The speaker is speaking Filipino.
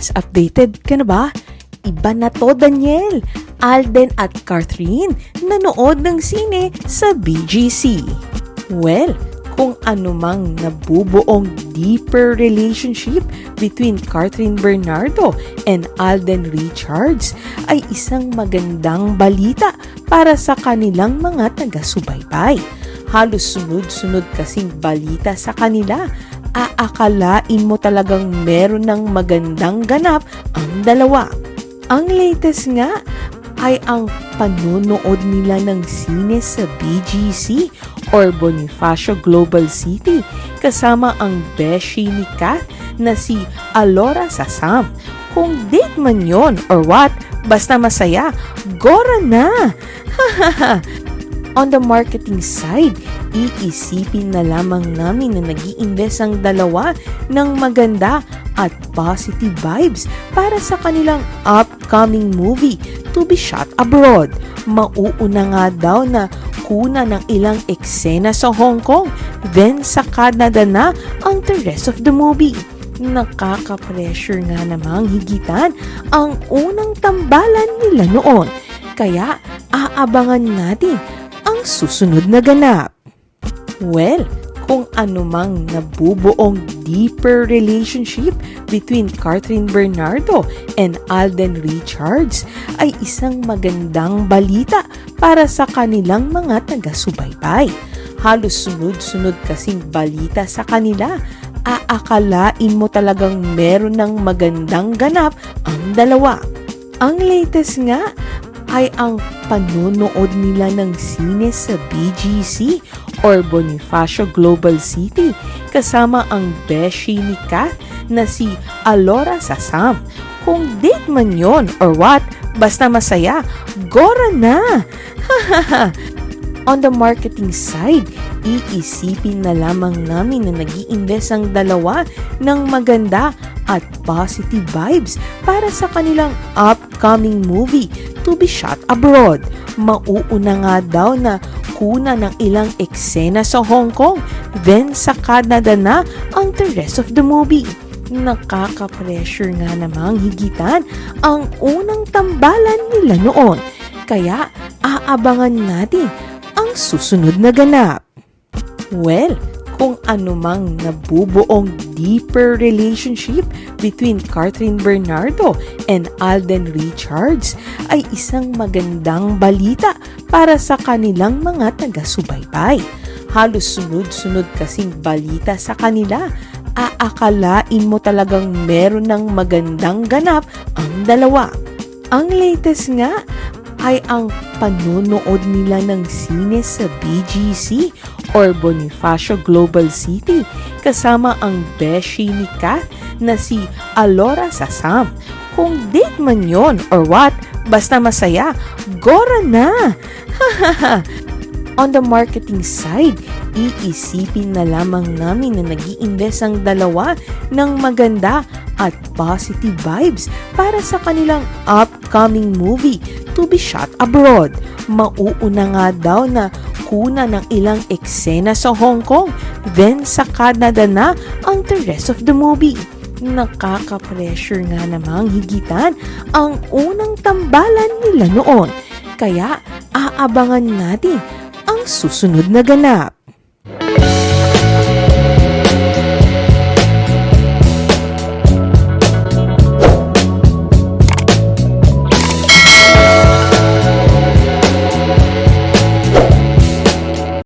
Mars, updated ka na ba? Iba na to, Daniel. Alden at Catherine nanood ng sine sa BGC. Well, kung anumang nabubuong deeper relationship between Catherine Bernardo and Alden Richards ay isang magandang balita para sa kanilang mga taga-subaybay. Halos sunod-sunod kasing balita sa kanila. Aakalain mo talagang meron ng magandang ganap ang dalawa. Ang latest nga ay ang panunood nila ng sine sa BGC or Bonifacio Global City kasama ang beshi ni Kat na si Alora Sasam. Kung date man yon or what, basta masaya, gora na! On the marketing side, iisipin na lamang namin na nag-i-invest ang dalawa ng maganda at positive vibes para sa kanilang upcoming movie to be shot abroad. Mauuna nga daw na kuna ng ilang eksena sa Hong Kong, then sa Canada na ang the rest of the movie. Nakaka-pressure nga namang higitan ang unang tambalan nila noon. Kaya aabangan natin ang susunod na ganap. Well, kung anumang nabubuong deeper relationship between Catherine Bernardo and Alden Richards ay isang magandang balita para sa kanilang mga taga-subaybay. Halos sunod-sunod kasing balita sa kanila. Aakalain mo talagang meron ng magandang ganap ang dalawa. Ang latest nga ay ang panunood nila ng sine sa BGC or Bonifacio Global City kasama ang beshi ni Kat na si Alora Sasam. Kung date man yon or what, basta masaya, gora na! On the marketing side, iisipin na lamang namin na nag-i-invest ang dalawa ng maganda at positive vibes para sa kanilang upcoming movie to be shot abroad. Mauuna nga daw na kuna ng ilang eksena sa Hong Kong, then sa Canada na ang the rest of the movie. Nakaka-pressure nga namang higitan ang unang tambalan nila noon. Kaya aabangan natin ang susunod na ganap. Well, kung anumang nabubuong deeper relationship between Catherine Bernardo and Alden Richards ay isang magandang balita para sa kanilang mga taga-subaybay. Halos sunod-sunod kasing balita sa kanila. Aakalain mo talagang meron ng magandang ganap ang dalawa. Ang latest nga ay ang panunood nila ng sine sa BGC or Bonifacio Global City kasama ang beshi ni Kat na si Alora Sasam. Kung date man yon or what, basta masaya, gora na! On the marketing side, iisipin na lamang namin na nag-i-invest ang dalawa ng maganda at positive vibes para sa kanilang upcoming movie to be shot abroad. Mauuna nga daw na kuna ng ilang eksena sa Hong Kong, then sa Canada na ang the rest of the movie. Nakaka-pressure nga namang higitan ang unang tambalan nila noon. Kaya aabangan natin ang susunod na ganap.